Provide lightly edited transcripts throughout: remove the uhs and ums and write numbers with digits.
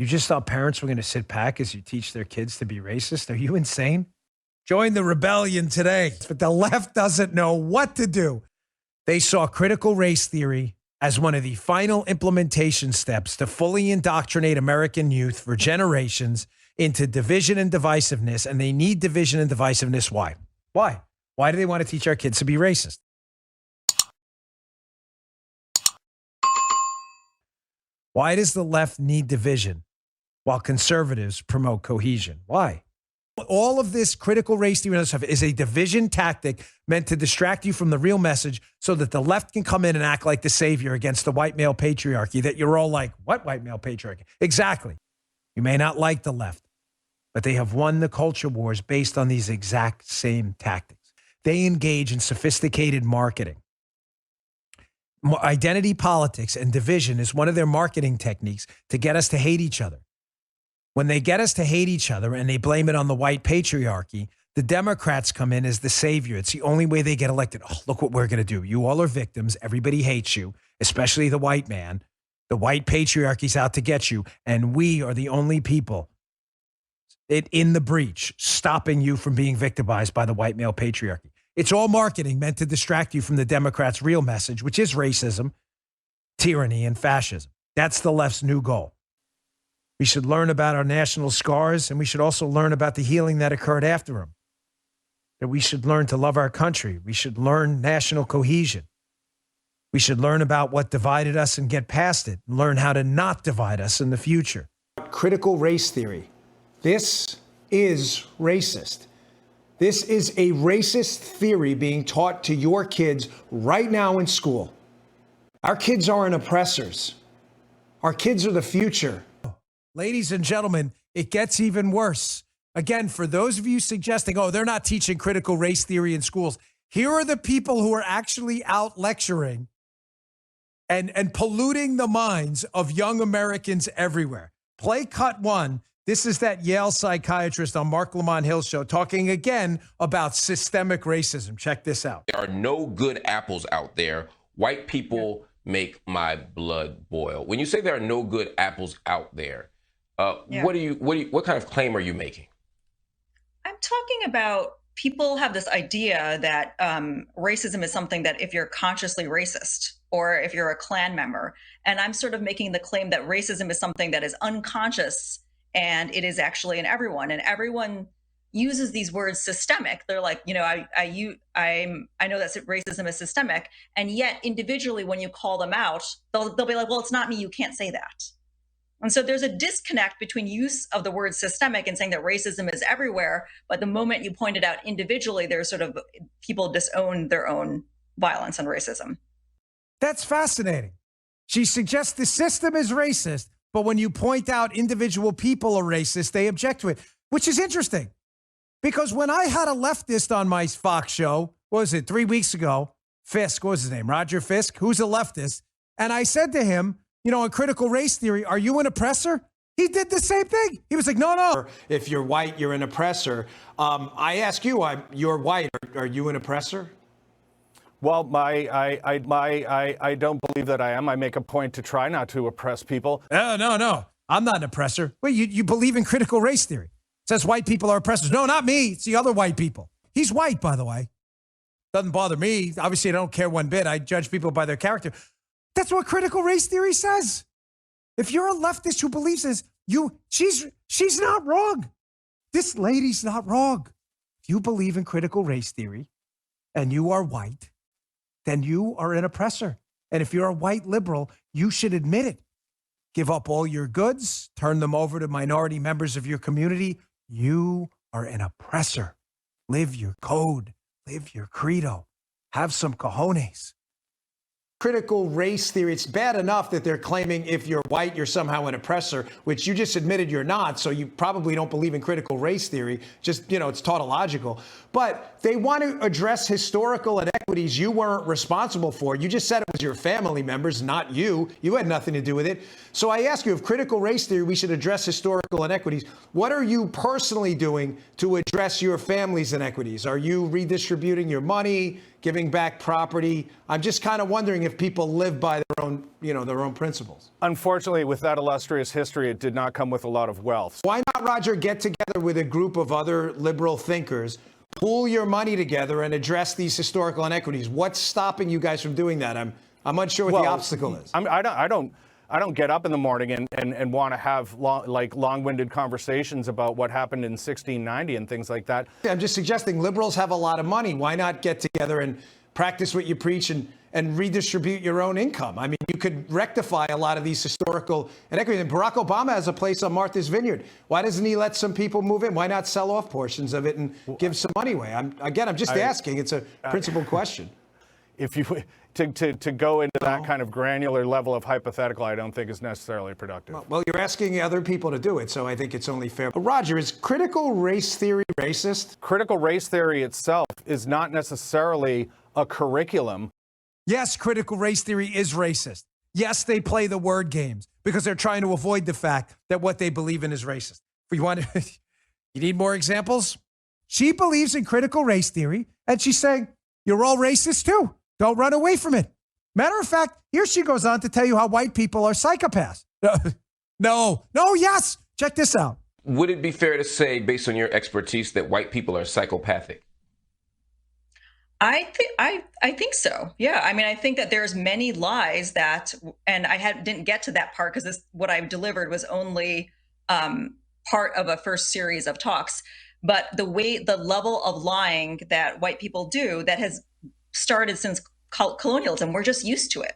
You just thought parents were going to sit back as you teach their kids to be racist? Are you insane? Join the rebellion today. But the left doesn't know what to do. They saw critical race theory as one of the final implementation steps to fully indoctrinate American youth for generations into division and divisiveness. And they need division and divisiveness. Why? Why? Why do they want to teach our kids to be racist? Why does the left need division while conservatives promote cohesion? Why? All of this critical race theory and other stuff is a division tactic meant to distract you from the real message so that the left can come in and act like the savior against the white male patriarchy that you're all like, what white male patriarchy? Exactly. You may not like the left, but they have won the culture wars based on these exact same tactics. They engage in sophisticated marketing. Identity politics and division is one of their marketing techniques to get us to hate each other. When they get us to hate each other and they blame it on the white patriarchy, the Democrats come in as the savior. It's the only way they get elected. Oh, look what we're going to do. You all are victims. Everybody hates you, especially the white man. The white patriarchy's out to get you. And we are the only people in the breach stopping you from being victimized by the white male patriarchy. It's all marketing meant to distract you from the Democrats' real message, which is racism, tyranny, and fascism. That's the left's new goal. We should learn about our national scars, and we should also learn about the healing that occurred after them. That we should learn to love our country. We should learn national cohesion. We should learn about what divided us and get past it, and learn how to not divide us in the future. Critical race theory. This is racist. This is a racist theory being taught to your kids right now in school. Our kids aren't oppressors. Our kids are the future. Ladies and gentlemen, it gets even worse. Again, for those of you suggesting, oh, they're not teaching critical race theory in schools, here are the people who are actually out lecturing and polluting the minds of young Americans everywhere. Play cut one. This is that Yale psychiatrist on Mark Lamont Hill's show talking again about systemic racism. Check this out. There are no good apples out there. White people make my blood boil. When you say there are no good apples out there, what kind of claim are you making? I'm talking about people have this idea that racism is something that if you're consciously racist or if you're a Klan member, and I'm sort of making the claim that racism is something that is unconscious and it is actually in everyone, and everyone uses these words systemic. They're like, you know, I know that racism is systemic, and yet individually when you call them out, they'll be like, well, it's not me, you can't say that. And so there's a disconnect between use of the word systemic and saying that racism is everywhere, but the moment you point it out individually, there's sort of people disown their own violence and racism. That's fascinating. She suggests the system is racist, but when you point out individual people are racist, they object to it, which is interesting. Because when I had a leftist on my Fox show, what was it, 3 weeks ago, Fisk, what was his name, Roger Fisk, who's a leftist, and I said to him, you know, in critical race theory, are you an oppressor? He did the same thing. He was like, no. If you're white, you're an oppressor. I ask you, you're white. Are you an oppressor? Well, I don't believe that I am. I make a point to try not to oppress people. No. I'm not an oppressor. Wait, you believe in critical race theory? It says white people are oppressors. No, not me. It's the other white people. He's white, by the way. Doesn't bother me. Obviously, I don't care one bit. I judge people by their character. That's what critical race theory says. If you're a leftist who believes this, she's not wrong. This lady's not wrong. If you believe in critical race theory and you are white, then you are an oppressor. And if you're a white liberal, you should admit it. Give up all your goods, turn them over to minority members of your community. You are an oppressor. Live your code. Live your credo. Have some cojones. Critical race theory, it's bad enough that they're claiming if you're white, you're somehow an oppressor, which you just admitted you're not, so you probably don't believe in critical race theory. Just, it's tautological. But they want to address historical and inequities you weren't responsible for. You just said it was your family members, not you. You had nothing to do with it. So I ask you, if critical race theory, we should address historical inequities. What are you personally doing to address your family's inequities? Are you redistributing your money, giving back property? I'm just kind of wondering if people live by their own, their own principles. Unfortunately, with that illustrious history, it did not come with a lot of wealth. Why not, Roger, get together with a group of other liberal thinkers, pool your money together, and address these historical inequities? What's stopping you guys from doing that? I'm unsure what the obstacle is. I don't get up in the morning and want to have long-winded conversations about what happened in 1690 and things like that. I'm just suggesting liberals have a lot of money. Why not get together and practice what you preach and redistribute your own income? I mean, you could rectify a lot of these historical inequities. And Barack Obama has a place on Martha's Vineyard. Why doesn't he let some people move in? Why not sell off portions of it and give some money away? I'm just asking. It's a principled question. If you to go into that kind of granular level of hypothetical, I don't think is necessarily productive. Well, you're asking other people to do it, so I think it's only fair. Roger, is critical race theory racist? Critical race theory itself is not necessarily a curriculum. Yes, critical race theory is racist. Yes, they play the word games because they're trying to avoid the fact that what they believe in is racist. If you want, you need more examples? She believes in critical race theory, and she's saying, you're all racist too. Don't run away from it. Matter of fact, here she goes on to tell you how white people are psychopaths. No, yes. Check this out. Would it be fair to say, based on your expertise, that white people are psychopathic? I think so. Yeah. I mean, I think that there's many lies that, and didn't get to that part because what I delivered was only part of a first series of talks. But the level of lying that white people do that has started since colonialism, we're just used to it.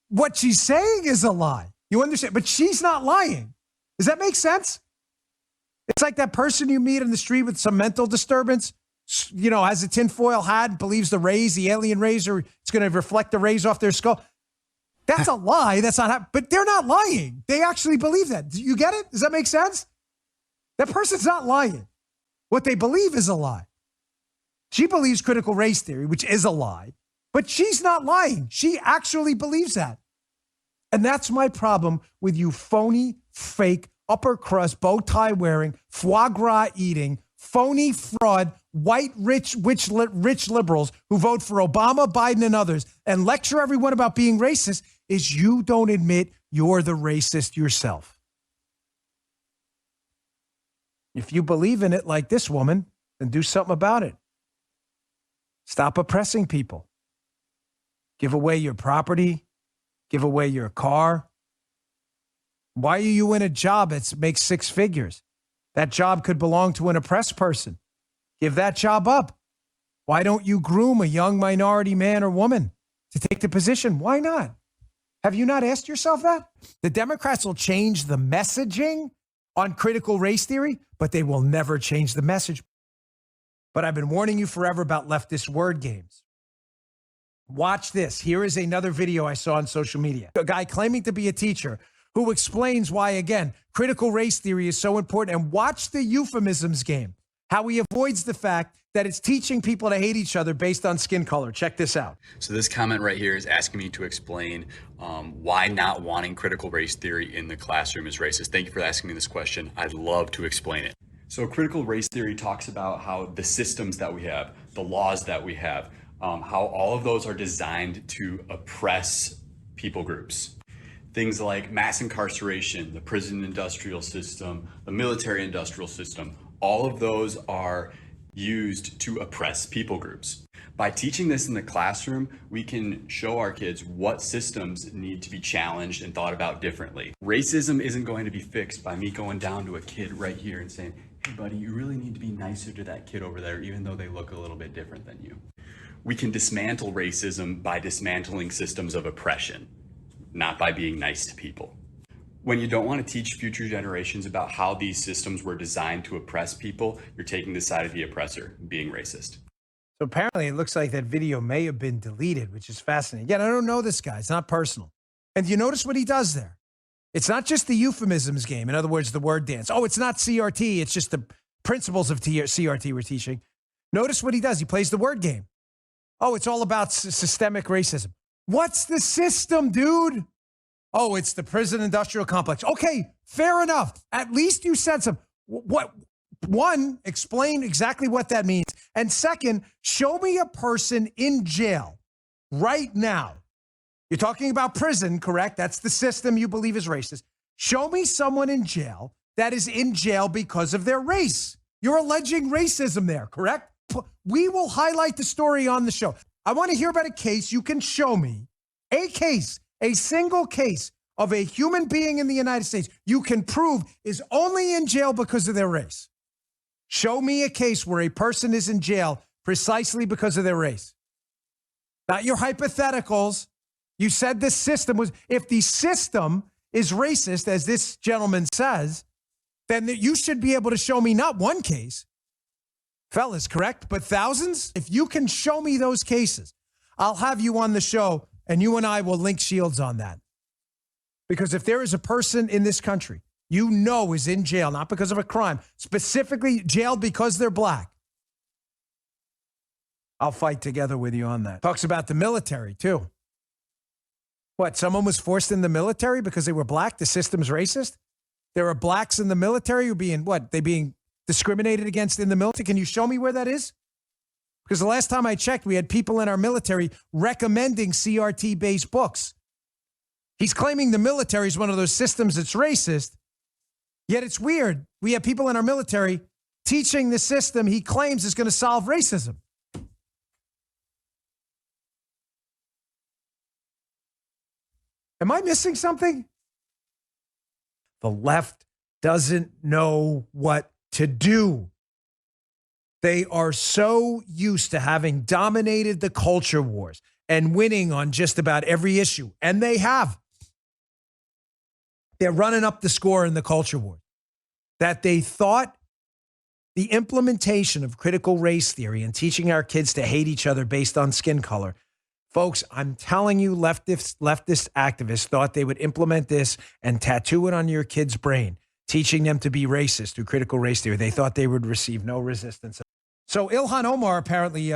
What she's saying is a lie. You understand? But she's not lying. Does that make sense? It's like that person you meet in the street with some mental disturbance, has a tinfoil hat, believes the alien rays it's going to reflect the rays off their skull. That's a lie. That's not but they're not lying. They actually believe that. Do you get it? Does that make sense? That person's not lying. What they believe is a lie. She believes critical race theory, which is a lie, but she's not lying. She actually believes that. And that's my problem with you phony, fake, upper crust, bow tie wearing, foie gras eating, phony fraud, white, rich liberals who vote for Obama, Biden, and others and lecture everyone about being racist is you don't admit you're the racist yourself. If you believe in it like this woman, then do something about it. Stop oppressing people. Give away your property. Give away your car. Why are you in a job that makes six figures? That job could belong to an oppressed person. Give that job up. Why don't you groom a young minority man or woman to take the position? Why not? Have you not asked yourself that? The Democrats will change the messaging on critical race theory, but they will never change the message. But I've been warning you forever about leftist word games. Watch this. Here is another video I saw on social media. A guy claiming to be a teacher who explains why, again, critical race theory is so important. And watch the euphemisms game, how he avoids the fact that it's teaching people to hate each other based on skin color. Check this out. So this comment right here is asking me to explain why not wanting critical race theory in the classroom is racist. Thank you for asking me this question. I'd love to explain it. So critical race theory talks about how the systems that we have, the laws that we have, how all of those are designed to oppress people groups. Things like mass incarceration, the prison industrial system, the military industrial system, all of those are used to oppress people groups. By teaching this in the classroom, we can show our kids what systems need to be challenged and thought about differently. Racism isn't going to be fixed by me going down to a kid right here and saying, hey buddy, you really need to be nicer to that kid over there, even though they look a little bit different than you. We can dismantle racism by dismantling systems of oppression, not by being nice to people. When you don't want to teach future generations about how these systems were designed to oppress people, you're taking the side of the oppressor, being racist. So apparently it looks like that video may have been deleted, which is fascinating. Again, I don't know this guy. It's not personal. And you notice what he does there? It's not just the euphemisms game. In other words, the word dance. Oh, it's not CRT. It's just the principles of CRT we're teaching. Notice what he does. He plays the word game. Oh, it's all about systemic racism. What's the system, dude? Oh, it's the prison industrial complex. Okay, fair enough. At least you said some. What? One, explain exactly what that means. And second, show me a person in jail right now. You're talking about prison, correct? That's the system you believe is racist. Show me someone in jail that is in jail because of their race. You're alleging racism there, correct? We will highlight the story on the show. I want to hear about a case. You can show me a case, a single case of a human being in the United States you can prove is only in jail because of their race. Show me a case where a person is in jail precisely because of their race. Not your hypotheticals. You said the system was, if the system is racist, as this gentleman says, then you should be able to show me not one case, fellas, correct, but thousands. If you can show me those cases, I'll have you on the show and you and I will link shields on that. Because if there is a person in this country you know is in jail, not because of a crime, specifically jailed because they're black, I'll fight together with you on that. Talks about the military, too. What, someone was forced in the military because they were black? The system's racist? There are blacks in the military who being, what, they being discriminated against in the military? Can you show me where that is? Because the last time I checked, we had people in our military recommending CRT-based books. He's claiming the military is one of those systems that's racist, yet it's weird. We have people in our military teaching the system he claims is going to solve racism. Am I missing something? The left doesn't know what to do. They are so used to having dominated the culture wars and winning on just about every issue, and they have. They're running up the score in the culture war, that they thought the implementation of critical race theory and teaching our kids to hate each other based on skin color. Folks, I'm telling you, leftist activists thought they would implement this and tattoo it on your kid's brain, teaching them to be racist through critical race theory. They thought they would receive no resistance. So Ilhan Omar apparently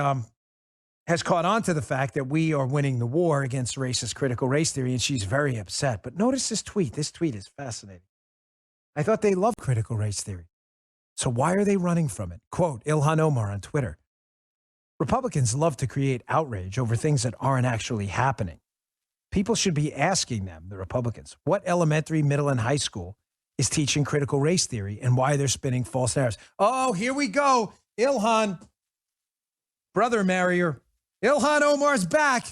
has caught on to the fact that we are winning the war against racist critical race theory, and she's very upset. But notice this tweet. This tweet is fascinating. I thought they loved critical race theory. So why are they running from it? Quote, Ilhan Omar on Twitter. Republicans love to create outrage over things that aren't actually happening. People should be asking them, the Republicans, what elementary, middle, and high school is teaching critical race theory and why they're spinning false narratives. Oh, here we go. Ilhan, brother Marrier. Ilhan Omar's back.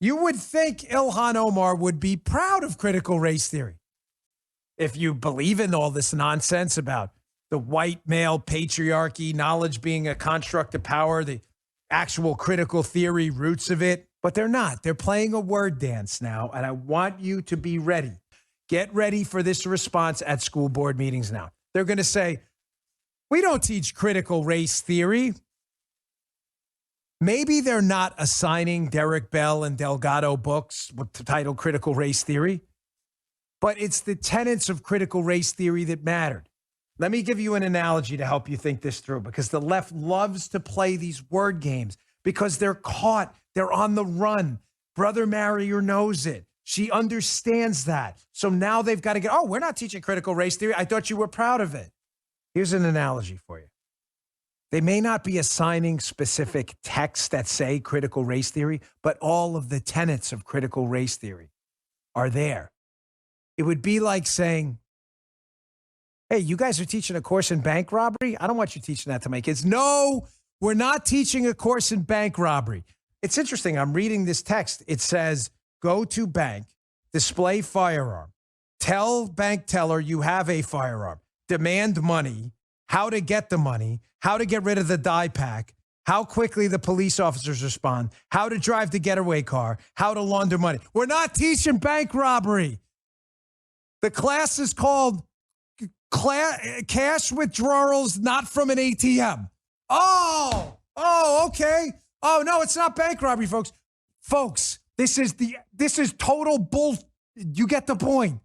You would think Ilhan Omar would be proud of critical race theory. If you believe in all this nonsense about the white male patriarchy, knowledge being a construct of power, the actual critical theory roots of it. But they're not. They're playing a word dance now, and I want you to be ready. Get ready for this response at school board meetings now. They're going to say, we don't teach critical race theory. Maybe they're not assigning Derek Bell and Delgado books with the title Critical Race Theory, but it's the tenets of critical race theory that mattered. Let me give you an analogy to help you think this through, because the left loves to play these word games because they're caught. They're on the run. Brother Marrier knows it. She understands that. So now they've got to get, oh, we're not teaching critical race theory. I thought you were proud of it. Here's an analogy for you. They may not be assigning specific texts that say critical race theory, but all of the tenets of critical race theory are there. It would be like saying, hey, you guys are teaching a course in bank robbery? I don't want you teaching that to my kids. No, we're not teaching a course in bank robbery. It's interesting. I'm reading this text. It says, go to bank, display firearm, tell bank teller you have a firearm, demand money, how to get the money, how to get rid of the die pack, how quickly the police officers respond, how to drive the getaway car, how to launder money. We're not teaching bank robbery. The class is called cash withdrawals not from an ATM. Oh, okay. Oh, no, it's not bank robbery, folks. Folks, this is total bull. You get the point.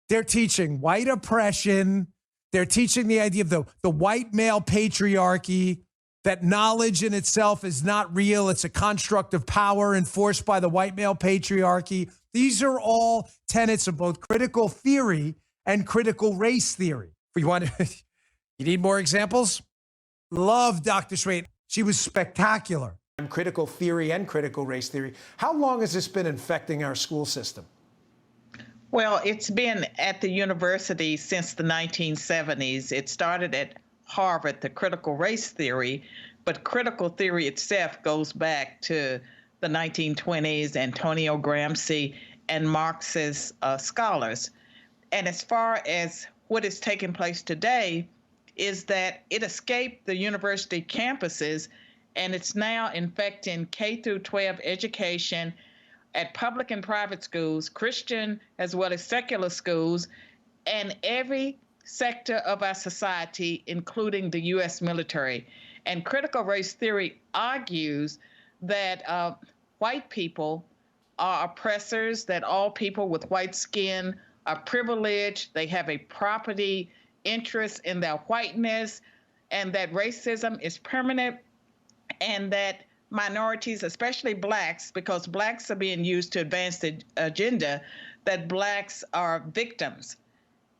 They're teaching white oppression. They're teaching the idea of the white male patriarchy, that knowledge in itself is not real. It's a construct of power enforced by the white male patriarchy. These are all tenets of both critical theory and critical race theory. You need more examples? Love Dr. Swain. She was spectacular. Critical theory and critical race theory. How long has this been infecting our school system? Well, it's been at the university since the 1970s. It started at Harvard, the critical race theory, but critical theory itself goes back to the 1920s, Antonio Gramsci and Marxist scholars. And as far as what is taking place today is that it escaped the university campuses and it's now infecting K through 12 education at public and private schools, Christian as well as secular schools, and every sector of our society, including the U.S. military. And critical race theory argues that white people are oppressors, that all people with white skin are privileged, they have a property interest in their whiteness, and that racism is permanent, and that minorities, especially blacks, because blacks are being used to advance the agenda, that blacks are victims.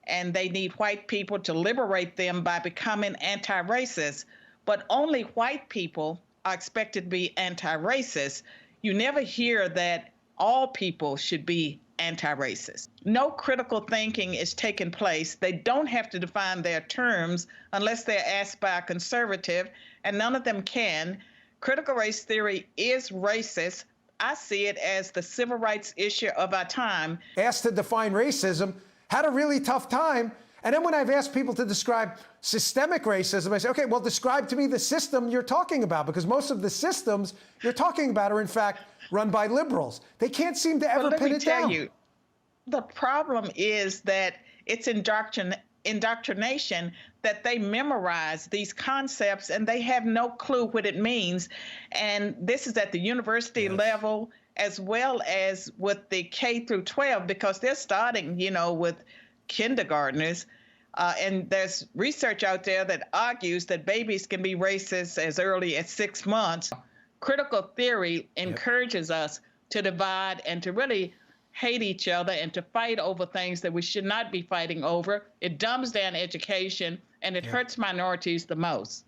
And they need white people to liberate them by becoming anti-racist. But only white people are expected to be anti-racist. You never hear that all people should be anti-racist. No critical thinking is taking place. They don't have to define their terms unless they're asked by a conservative, and none of them can. Critical race theory is racist. I see it as the civil rights issue of our time. Asked to define racism, had a really tough time. And then when I've asked people to describe systemic racism, I say, okay, well, describe to me the system you're talking about, because most of the systems you're talking about are, in fact, run by liberals. They can't seem to ever pin it down. Let me tell you, the problem is that it's indoctrination, that they memorize these concepts and they have no clue what it means. And this is at the university level as well as with the K through 12, because they're starting, with kindergartners. And there's research out there that argues that babies can be racist as early as 6 months. Critical theory encourages us to divide and to really hate each other and to fight over things that we should not be fighting over. It dumbs down education and it hurts minorities the most.